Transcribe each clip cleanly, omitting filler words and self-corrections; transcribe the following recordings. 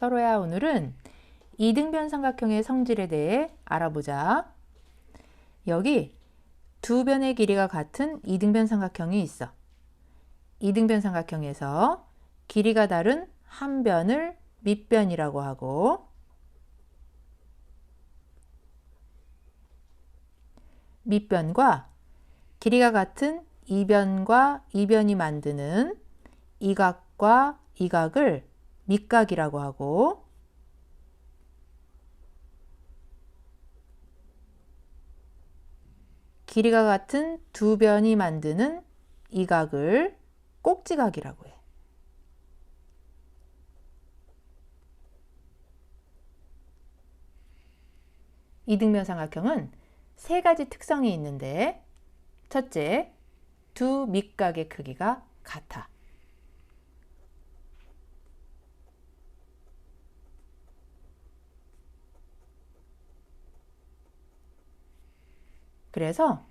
서로야, 오늘은 이등변 삼각형의 성질에 대해 알아보자. 여기 두 변의 길이가 같은 이등변 삼각형이 있어. 이등변 삼각형에서 길이가 다른 한 변을 밑변이라고 하고, 밑변과 길이가 같은 이변과 이변이 만드는 이 각과 이 각을 밑각이라고 하고, 길이가 같은 두 변이 만드는 이 각을 꼭지각이라고 해. 이등변 삼각형은 세 가지 특성이 있는데, 첫째, 두 밑각의 크기가 같아. 그래서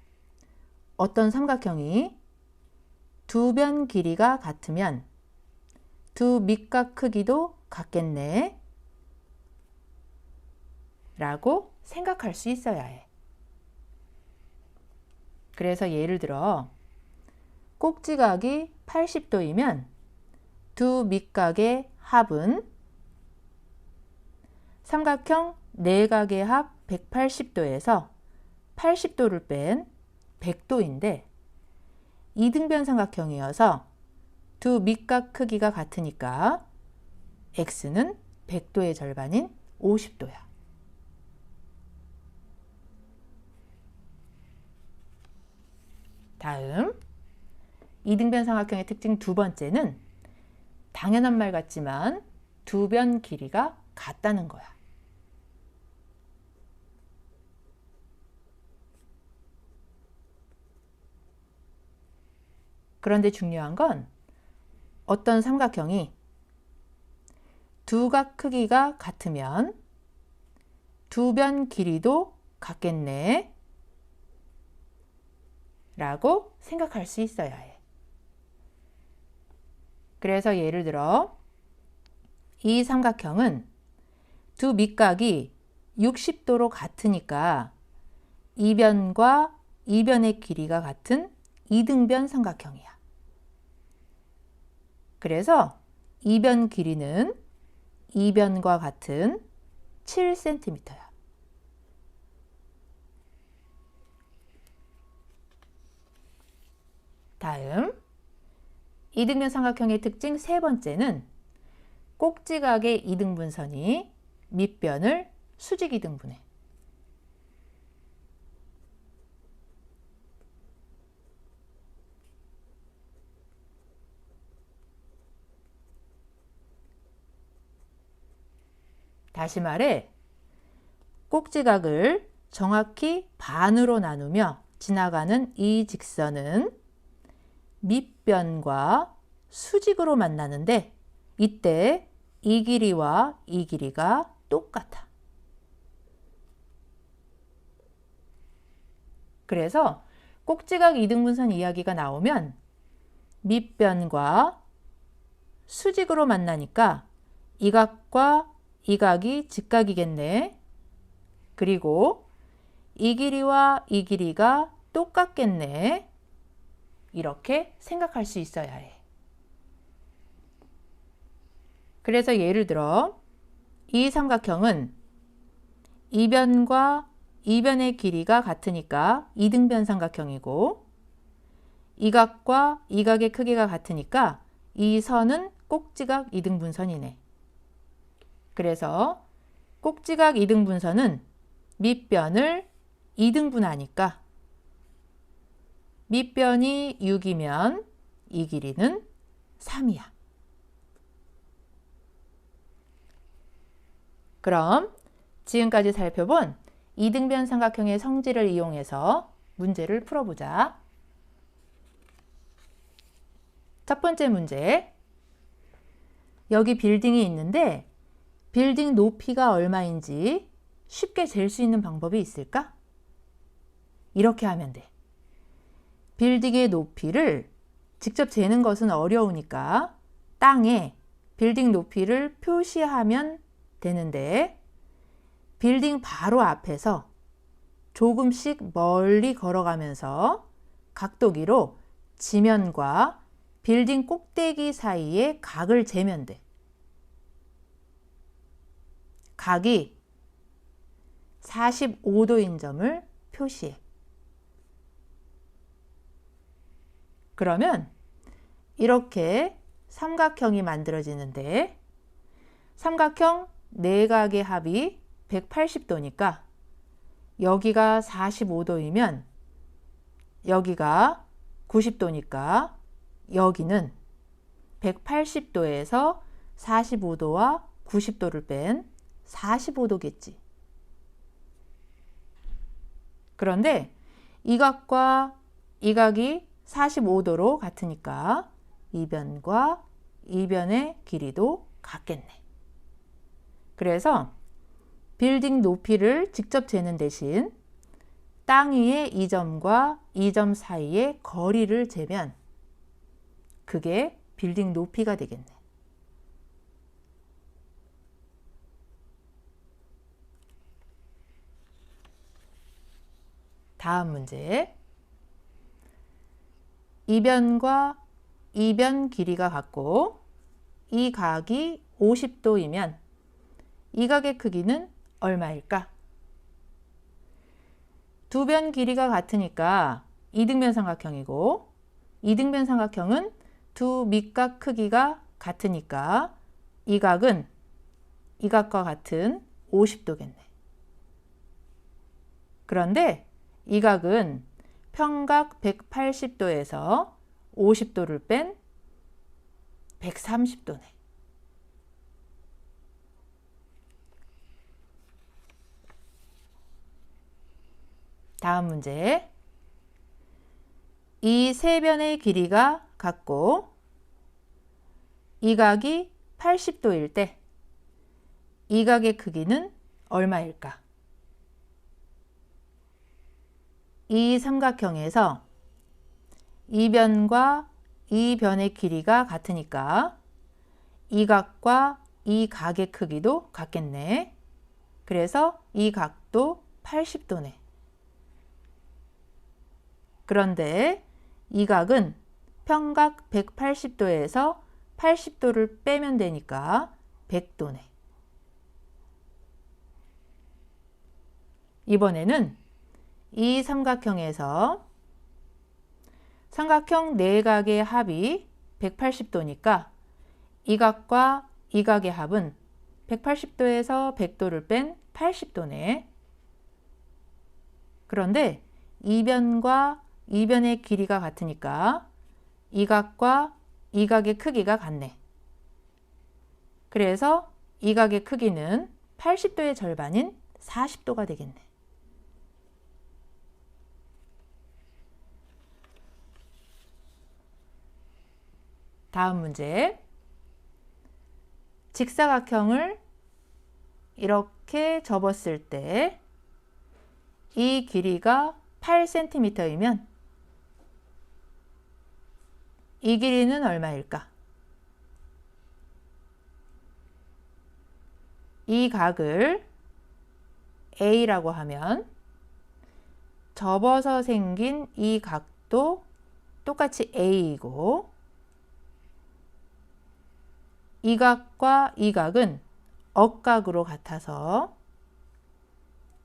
어떤 삼각형이 두 변 길이가 같으면 두 밑각 크기도 같겠네 라고 생각할 수 있어야 해. 그래서 예를 들어 꼭지각이 80도이면 두 밑각의 합은 삼각형 내각의 합 180도에서 80도를 뺀 100도인데, 이등변 삼각형이어서 두 밑각 크기가 같으니까 x는 100도의 절반인 50도야. 다음, 이등변 삼각형의 특징 두 번째는 당연한 말 같지만 두 변 길이가 같다는 거야. 그런데 중요한 건 어떤 삼각형이 두 각 크기가 같으면 두 변 길이도 같겠네 라고 생각할 수 있어야 해. 그래서 예를 들어 이 삼각형은 두 밑각이 60도로 같으니까 이 변과 이 변의 길이가 같은 이등변 삼각형이야. 그래서 이 변 길이는 이 변과 같은 7cm야. 다음, 이등변 삼각형의 특징 세 번째는 꼭지각의 이등분선이 밑변을 수직 이등분해. 다시 말해, 꼭지각을 정확히 반으로 나누며 지나가는 이 직선은 밑변과 수직으로 만나는데, 이때 이 길이와 이 길이가 똑같아. 그래서 꼭지각 이등분선 이야기가 나오면 밑변과 수직으로 만나니까 이 각과 이 각이 직각이겠네. 그리고 이 길이와 이 길이가 똑같겠네. 이렇게 생각할 수 있어야 해. 그래서 예를 들어 이 삼각형은 이 변과 이 변의 길이가 같으니까 이등변 삼각형이고, 이 각과 이 각의 크기가 같으니까 이 선은 꼭지각 이등분선이네. 그래서 꼭지각 이등분선은 밑변을 이등분하니까 밑변이 6이면 이 길이는 3이야. 그럼 지금까지 살펴본 이등변 삼각형의 성질을 이용해서 문제를 풀어보자. 첫 번째 문제. 여기 빌딩이 있는데 빌딩 높이가 얼마인지 쉽게 잴 수 있는 방법이 있을까? 이렇게 하면 돼. 빌딩의 높이를 직접 재는 것은 어려우니까 땅에 빌딩 높이를 표시하면 되는데 빌딩 바로 앞에서 조금씩 멀리 걸어가면서 각도기로 지면과 빌딩 꼭대기 사이에 각을 재면 돼. 각이 45도인 점을 표시해. 그러면 이렇게 삼각형이 만들어지는데 삼각형 내각의 합이 180도니까 여기가 45도이면 여기가 90도니까 여기는 180도에서 45도와 90도를 뺀 45도겠지. 그런데 이 각과 이 각이 45도로 같으니까 이 변과 이 변의 길이도 같겠네. 그래서 빌딩 높이를 직접 재는 대신 땅 위에 이 점과 이 점 사이의 거리를 재면 그게 빌딩 높이가 되겠네. 다음 문제. 이 변과 이 변 길이가 같고 이 각이 50도이면 이 각의 크기는 얼마일까? 두 변 길이가 같으니까 이등변 삼각형이고 이등변 삼각형은 두 밑각 크기가 같으니까 이 각은 이 각과 같은 50도겠네. 그런데 이 각은 평각 180도에서 50도를 뺀 130도네. 다음 문제. 이 세 변의 길이가 같고 이 각이 80도일 때 이 각의 크기는 얼마일까? 이 삼각형에서 이 변과 이 변의 길이가 같으니까 이 각과 이 각의 크기도 같겠네. 그래서 이 각도 80도네. 그런데 이 각은 평각 180도에서 80도를 빼면 되니까 100도네. 이번에는 이 삼각형에서 삼각형 내각의 합이 180도니까 이 각과 이 각의 합은 180도에서 100도를 뺀 80도네. 그런데 이 변과 이 변의 길이가 같으니까 이 각과 이 각의 크기가 같네. 그래서 이 각의 크기는 80도의 절반인 40도가 되겠네. 다음 문제. 직사각형을 이렇게 접었을 때 이 길이가 8cm이면 이 길이는 얼마일까? 이 각을 A라고 하면 접어서 생긴 이 각도 똑같이 A이고 이 각과 이 각은 억각으로 같아서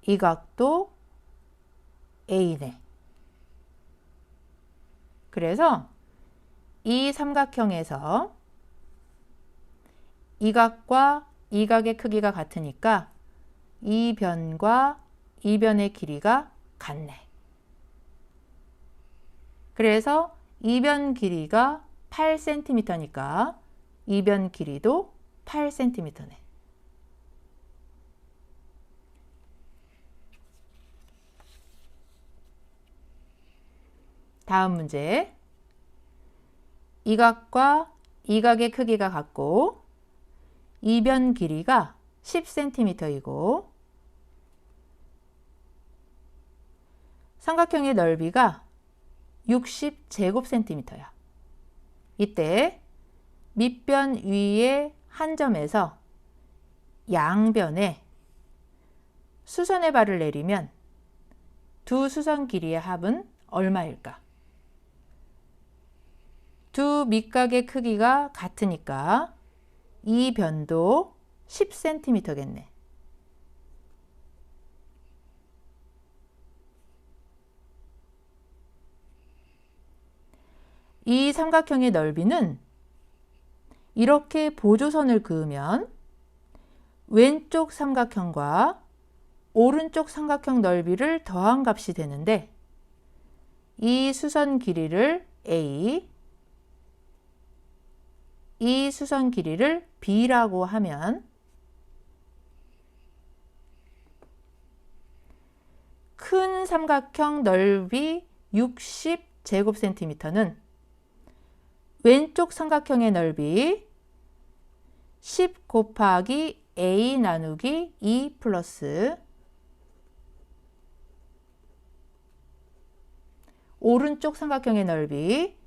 이 각도 A네. 그래서 이 삼각형에서 이 각과 이 각의 크기가 같으니까 이 변과 이 변의 길이가 같네. 그래서 이 변 길이가 8cm니까 이 변 길이도 8cm네. 다음 문제. 이 각과 이 각의 크기가 같고 이 변 길이가 10cm이고 삼각형의 넓이가 60제곱cm야. 이때 밑변 위의 한 점에서 양변에 수선의 발을 내리면 두 수선 길이의 합은 얼마일까? 두 밑각의 크기가 같으니까 이 변도 10cm겠네. 이 삼각형의 넓이는 이렇게 보조선을 그으면 왼쪽 삼각형과 오른쪽 삼각형 넓이를 더한 값이 되는데 이 수선 길이를 A, 이 수선 길이를 B라고 하면 큰 삼각형 넓이 60제곱센티미터는 왼쪽 삼각형의 넓이 10 곱하기 A 나누기 2 플러스 오른쪽 삼각형의 넓이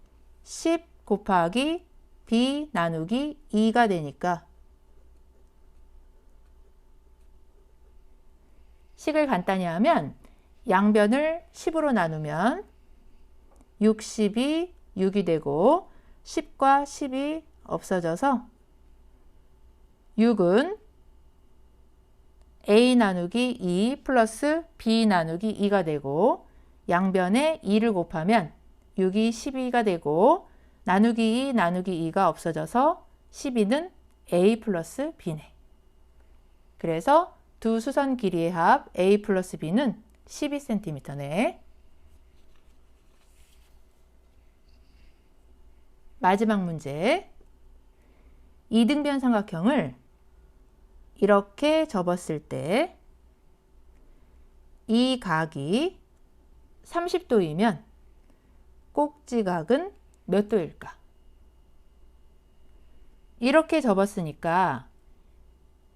10 곱하기 B 나누기 2가 되니까 식을 간단히 하면 양변을 10으로 나누면 60이 6이 되고 10과 10이 없어져서 6은 A 나누기 2 플러스 B 나누기 2가 되고 양변에 2를 곱하면 6이 12가 되고 나누기 2 나누기 2가 없어져서 12는 A 플러스 B네. 그래서 두 수선 길이의 합 A 플러스 B는 12cm네. 마지막 문제. 이등변 삼각형을 이렇게 접었을 때 이 각이 30도이면 꼭지각은 몇 도일까? 이렇게 접었으니까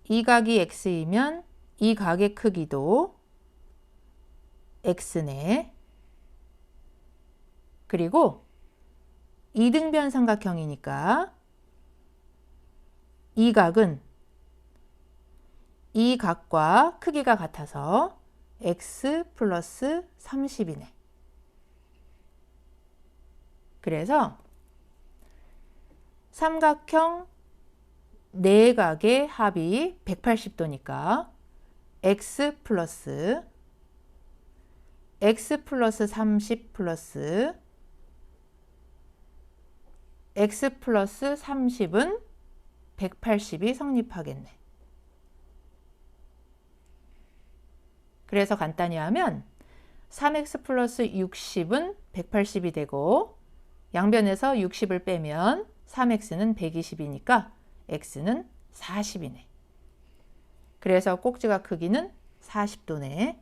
이 각이 x이면 이 각의 크기도 x네. 그리고 이등변 삼각형이니까 이 각은 이 각과 크기가 같아서 x 플러스 30이네. 그래서 삼각형 내각의 합이 180도니까 x 플러스 30 플러스 x 플러스 30은 180이 성립하겠네. 그래서 간단히 하면 3x 플러스 60은 180이 되고 양변에서 60을 빼면 3x는 120이니까 x는 40이네. 그래서 꼭지각 크기는 40도네.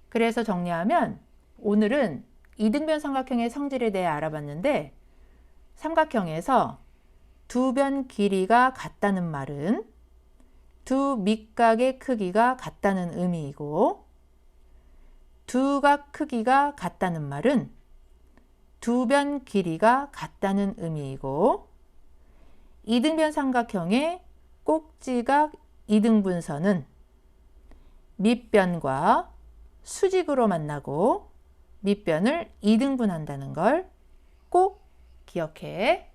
그래서 정리하면 오늘은 이등변 삼각형의 성질에 대해 알아봤는데 삼각형에서 두 변 길이가 같다는 말은 두 밑각의 크기가 같다는 의미이고 두 각 크기가 같다는 말은 두 변 길이가 같다는 의미이고 이등변 삼각형의 꼭지각 이등분선은 밑변과 수직으로 만나고 밑변을 이등분한다는 걸 꼭 기억해.